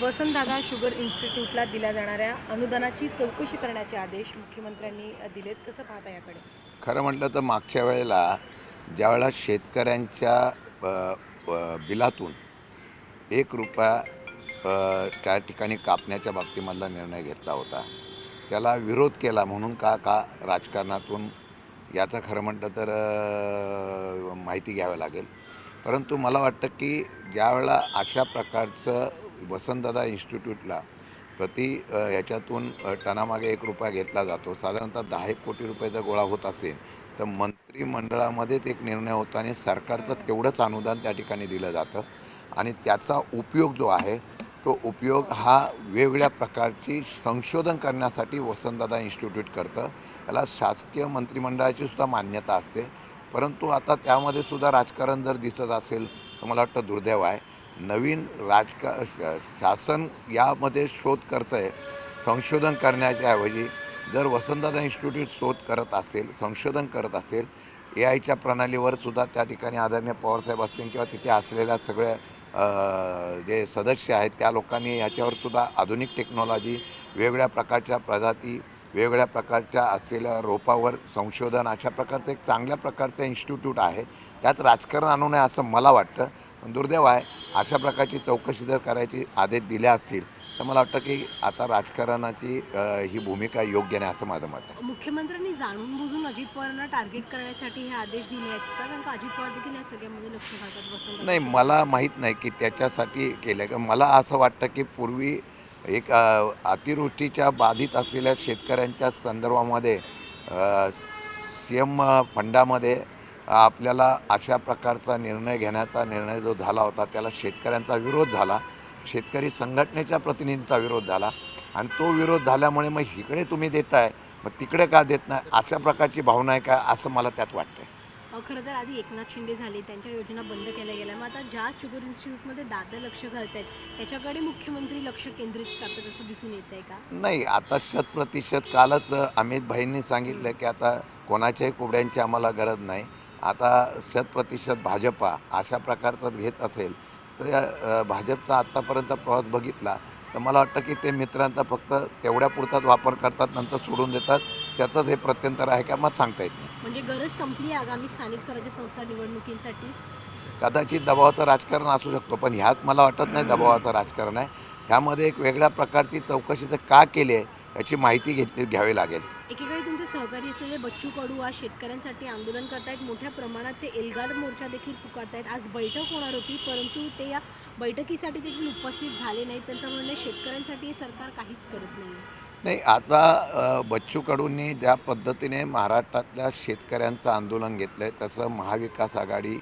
Vasantdada sugar इन्स्टिट्यूटला दिल्या जाणाऱ्या अनुदानाची चौकशी करण्याचे आदेश मुख्यमंत्र्यांनी दिलेत. कसं पाहता याकडे? खरं म्हटलं तर मागच्या वेळेला ज्यावेळेला शेतकऱ्यांच्या बिलातून ₹1 त्या ठिकाणी कापण्याच्या बाबतीमधला निर्णय घेतला होता, त्याला विरोध केला म्हणून का का राजकारणातून याचं खरं म्हटलं तर माहिती घ्यावी लागेल. परंतु मला वाटतं की ज्यावेळेला अशा प्रकारचं वसंतदादा इन्स्टिट्यूटला ह्याच्यातून टनामागे ₹1 घेतला जातो, साधारणतः 10 कोटी रुपये जर गोळा होत असेल, तर मंत्रिमंडळामध्येच एक निर्णय होतो आणि सरकारचं तेवढंच अनुदान त्या ठिकाणी दिलं जातं आणि त्याचा उपयोग जो आहे तो उपयोग हा वेगवेगळ्या प्रकारची संशोधन करण्यासाठी वसंतदादा इन्स्टिट्यूट करतं. याला शासकीय मंत्रिमंडळाची सुद्धा मान्यता असते. परंतु आता त्यामध्ये सुद्धा राजकारण जर दिसत असेल तर मला वाटतं दुर्दैव आहे. नवीन शासन यामध्ये शोध करतं आहे. संशोधन करण्याच्या ऐवजी जर वसंतदादा इन्स्टिट्यूट शोध करत असेल, संशोधन करत असेल, AIच्या प्रणालीवर सुद्धा त्या ठिकाणी आदरणीय पवारसाहेब असतील किंवा तिथे असलेल्या सगळ्या जे सदस्य आहेत त्या लोकांनी याच्यावर सुद्धा आधुनिक टेक्नॉलॉजी, वेगवेगळ्या प्रकारच्या प्रजाती, वेगवेगळ्या प्रकारच्या असलेल्या रोपावर संशोधन, अशा प्रकारचं एक चांगल्या प्रकारचं इन्स्टिट्यूट आहे. त्यात राजकारण आणू नये असं मला वाटतं. पण दुर्दैव आहे, अशा प्रकारची चौकशी जर करायची आदेश दिले असतील तर मला वाटतं की आता राजकारणाची ही भूमिका योग्य नाही असं माझं मत आहे. मुख्यमंत्र्यांनी जाणून बुजून अजित पवारांना टार्गेट करण्यासाठी हे आदेश दिले आहेत का? कारण का अजित पवार देखील या सगळ्यामध्ये लक्ष घालतात वसंतदादा नाही, शुगर मला माहीत नाही की त्याच्यासाठी केलं आहे का. मला असं वाटतं की पूर्वी एक अतिवृष्टीच्या बाधित असलेल्या शेतकऱ्यांच्या संदर्भामध्ये CM फंडामध्ये आपल्याला अशा प्रकारचा निर्णय घेण्याचा निर्णय जो झाला होता त्याला शेतकऱ्यांचा विरोध झाला, शेतकरी संघटनेच्या प्रतिनिधींचा विरोध झाला आणि तो विरोध झाल्यामुळे मग इकडे तुम्ही देताय, मग तिकडे का देत नाही, अशा प्रकारची भावना आहे का असं मला त्यात वाटतं. खरं तर आधी एकनाथ शिंदे झाले, त्यांच्या योजना बंद केल्या गेल्या. मग आता ज्या शुगर इन्स्टिट्यूटमध्ये दादा लक्ष घालतायत त्याच्याकडे मुख्यमंत्री लक्ष केंद्रित करतात असं दिसून येत आहे का? नाही, आता 100% कालच अमित भाईंनी सांगितलं की आता कोणाच्याही कुबड्यांची आम्हाला गरज नाही. आता 100% भाजपा अशा प्रकारचं घेत असेल तर भाजपचा आत्तापर्यंत प्रवास बघितला तर मला वाटतं की ते मित्रांचा फक्त तेवढ्यापुरताच वापर करतात, नंतर सोडून देतात. त्याचंच हे प्रत्यंतर आहे का मग सांगता येत नाही. म्हणजे गरज संपली आगामी स्थानिक स्वराज्य संस्था निवडणुकींसाठी? कदाचित दबावाचं राजकारण असू शकतो, पण ह्यात मला वाटत नाही दबावाचं राजकारण आहे. ह्यामध्ये एक वेगळ्या प्रकारची चौकशी तर का केली आहे याची माहिती घ्यावी लागेल. एकीकडे तुमचे सहकारी असलेले बच्चू कडू आज शेतकऱ्यांसाठी आंदोलन करतायत. मोठ्या प्रमाणात ते एल्गार मोर्चा देखील पुकारतायत. आज बैठक होणार होती, परंतु ते या बैठकीसाठी देखील उपस्थित झाले नाहीत. त्यांचं म्हणणं आहे शेतकऱ्यांसाठी हे सरकार काहीच करत नाही. नाही, आता बच्चू कडूंनी ज्या पद्धतीने महाराष्ट्रातल्या शेतकऱ्यांचं आंदोलन घेतलं आहे तसं महाविकास आघाडी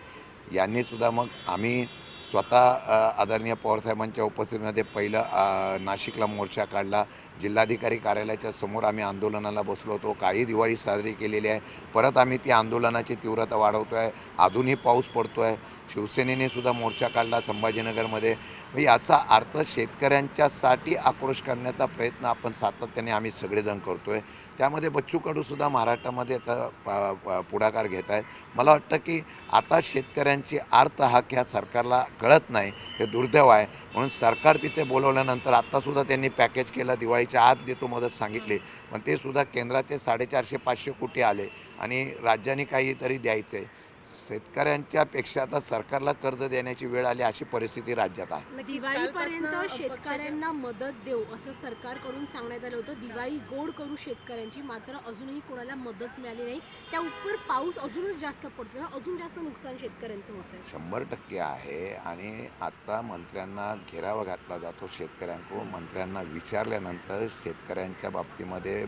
यांनीसुद्धा, मग आम्ही स्वतः आदरणीय पवारसाहेबांच्या उपस्थितीमध्ये पहिलं नाशिकला मोर्चा काढला. जिल्हाधिकारी कार्यालयाच्या समोर आम्ही आंदोलनाला बसलो होतो. काळी दिवाळी साजरी केलेली आहे. परत आम्ही ती आंदोलनाची तीव्रता वाढवतो आहे. अजूनही पाऊस पडतो आहे. शिवसेनेने सुद्धा मोर्चा काढला संभाजीनगरमध्ये. याचा अर्थ शेतकऱ्यांच्यासाठी आक्रोश करण्याचा प्रयत्न आपण सातत्याने आम्ही सगळेजण करतो आहे. त्यामध्ये बच्चू कडूसुद्धा महाराष्ट्रामध्ये याचा पुढाकार घेत आहेत. मला वाटतं की आता शेतकऱ्यांची हाक ह्या सरकारला कळत नाही, हे दुर्दैव आहे. म्हणून सरकार तिथे बोलवल्यानंतर आत्तासुद्धा त्यांनी पॅकेज केलं, दिवाळीच्या आत देतो मदत सांगितली, पण ते सुद्धा केंद्राचे 450-500 कोटी आले आणि राज्यांनी काहीतरी द्यायचं आहे. शेतकऱ्यांच्या पेक्षा आता सरकारला कर्ज देण्याची वेळ आली अशी परिस्थिती राज्यात आहे. दिवाळीपर्यंत शेतकऱ्यांना मदत देऊ असं सरकारकडून सांगण्यात आलं होतं. दिवाळी गोड करू शेतकऱ्यांची, मात्र अजूनही कोणाला मदत मिळाली नाही. त्या उपर पाऊस अजूनच जास्त पडतोय, अजून जास्त नुकसान शेतकऱ्यांचं होतंय. 100% आहे आणि आता मंत्र्यांना घेरावा घातला जातो शेतकऱ्यांकडून. मंत्र्यांना विचारल्यानंतर शेतकऱ्यांच्या बाबतीमध्ये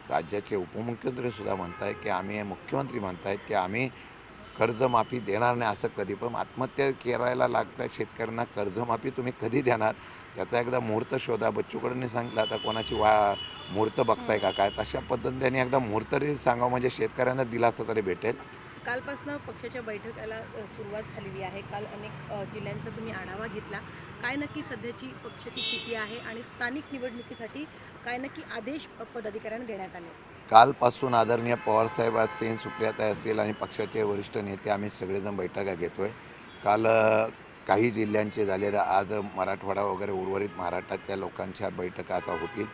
राज्याचे उपमुख्यमंत्रीसुद्धा म्हणत आहेत की आम्ही, मुख्यमंत्री म्हणत आहेत की आम्ही कर्जमाफी देणार नाही. असं कधी पण आत्महत्या करायला लागतात शेतकऱ्यांना, कर्जमाफी तुम्ही कधी देणार याचा एकदा मुहूर्त शोधा. बच्चू कडूंनी सांगितलं आता कोणाची मुहूर्त बघताय का काय, तशा पद्धतीने त्यांनी एकदा मुहूर्त सांगावं म्हणजे शेतकऱ्यांना दिलासा तरी भेटेल. कालपासून पक्षाच्या बैठकाला सुरुवात झालेली आहे. काल अनेक जिल्ह्यांचा तुम्ही आढावा घेतला. काय नक्की सध्याची पक्षाची स्थिती आहे आणि स्थानिक निवडणुकीसाठी काय नक्की आदेश पदाधिकाऱ्यांना देण्यात आले? कालपासून आदरणीय पवारसाहेब असतील, सुप्रियाताई असेल आणि पक्षाचे वरिष्ठ नेते आम्ही सगळेजण बैठका घेतो आहे. काल काही जिल्ह्यांचे झालेल्या आज मराठवाडा वगैरे उर्वरित महाराष्ट्रातल्या लोकांच्या बैठका आता होतील.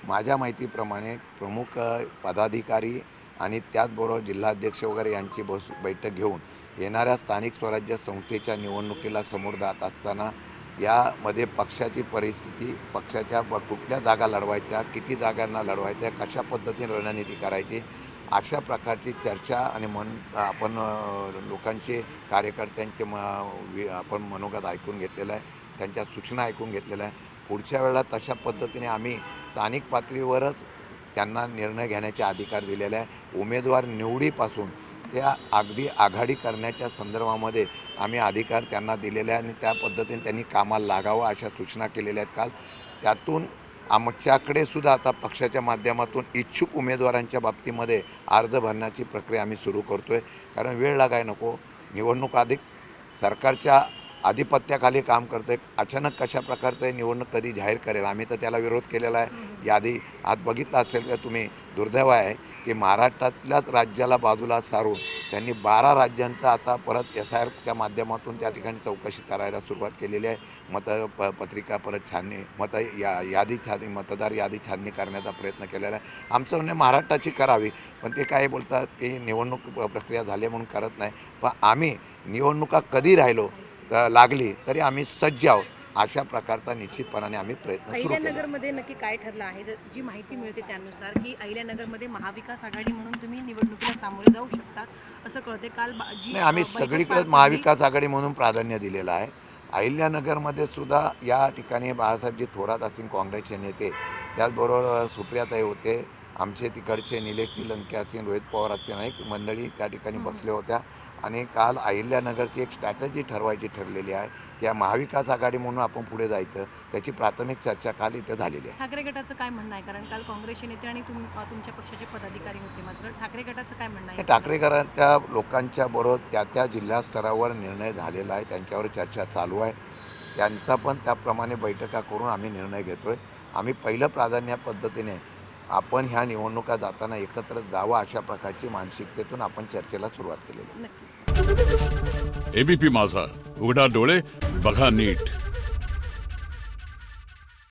माझ्या माहितीप्रमाणे प्रमुख पदाधिकारी आणि त्याचबरोबर जिल्हाध्यक्ष वगैरे यांची बैठक घेऊन येणाऱ्या स्थानिक स्वराज्य संस्थेच्या निवडणुकीला समोर जात असताना यामध्ये पक्षाची परिस्थिती, पक्षाच्या कुठल्या जागा लढवायच्या, किती जागांना लढवायच्या, कशा पद्धतीने रणनीती करायची, अशा प्रकारची चर्चा आणि आपण लोकांचे कार्यकर्त्यांचे आपण मनोगत ऐकून घेतलेलं आहे, त्यांच्या सूचना ऐकून घेतलेल्या आहे. पुढच्या वेळेला तशा पद्धतीने आम्ही स्थानिक पातळीवरच त्यांना निर्णय घेण्याचे अधिकार दिलेले आहे. उमेदवार निवडीपासून त्या अगदी आघाडी करण्याच्या संदर्भामध्ये आम्ही अधिकार त्यांना दिलेले आहे आणि त्या पद्धतीने त्यांनी कामाला लागावं अशा सूचना केलेल्या आहेत काल. त्यातून आमच्याकडे सुद्धा आता पक्षाच्या माध्यमातून इच्छुक उमेदवारांच्या बाबतीमध्ये अर्ज भरण्याची प्रक्रिया आम्ही सुरू करतो आहे. कारण वेळ लागाय नको. निवडणूक अधिक सरकारच्या आधिपत्याखाली काम करतं आहे. अचानक कशा प्रकारचं आहे निवडणूक कधी जाहीर करेल, आम्ही तर त्याला विरोध केलेला आहे. यादी आज बघितलं असेल का तुम्ही, दुर्दैव आहे की महाराष्ट्रातल्याच राज्याला बाजूला सारून त्यांनी 12 राज्यांचा आता परत SIRच्या माध्यमातून त्या ठिकाणी चौकशी करायला सुरुवात केलेली आहे. पत्रिका परत छाननी यादी छाननी, मतदार यादी छाननी करण्याचा प्रयत्न केलेला आहे. आमचं म्हणणे महाराष्ट्राची करावी, पण ते काय बोलतात की निवडणूक प्रक्रिया झाली म्हणून करत नाही. पण आम्ही निवडणुका कधी राहिलो लागली तरी आम्ही सज्ज आहोत अशा प्रकारचा निश्चितपणाने आम्ही प्रयत्न सुरू केला. अहिल्यानगरमध्ये नक्की काय ठरलं आहे? जी माहिती मिळते त्यानुसार की अहिल्यानगरमध्ये महाविकास आघाडी म्हणून तुम्ही निवडणुकीला सामोरे जाऊ शकतात असं कळते. काल जी नाही, आम्ही सगळीकडे महाविकास आघाडी म्हणून प्राधान्य दिलेलं आहे. अहिल्यानगरमध्ये सुद्धा या ठिकाणी बाळासाहेबजी थोरात असतील काँग्रेसचे नेते, त्याचबरोबर सुप्रियाताई होते, आमचे तिकडचे निलेश निलंके असतील, रोहित पवार असतील, अनेक मंडळी त्या ठिकाणी बसल्या होत्या. आणि काल अहिल्यानगरची एक स्ट्रॅटजी ठरवायची ठरलेली आहे. त्या महाविकास आघाडी म्हणून आपण पुढे जायचं, त्याची प्राथमिक चर्चा काल इथं झालेली आहे. ठाकरे गटाचं काय म्हणणं आहे? कारण काल काँग्रेसचे नेते आणि तुमच्या पक्षाचे पदाधिकारी होते, मात्र ठाकरे गटाचं काय म्हणणं आहे? ठाकरे गटाच्या लोकांच्या बरोबर त्या जिल्हा स्तरावर निर्णय झालेला आहे, त्यांच्यावर चर्चा चालू आहे. त्यांचा पण त्याप्रमाणे बैठका करून आम्ही निर्णय घेतो आहे. आम्ही पहिलं प्राधान्य पद्धतीने आपण ह्या निवडणुका जाताना एकत्र जावं अशा प्रकारची मानसिकतेतून आपण चर्चेला सुरुवात केलेली आहे. नक्कीच. ABP माझा, उघडा डोळे बघा नीट.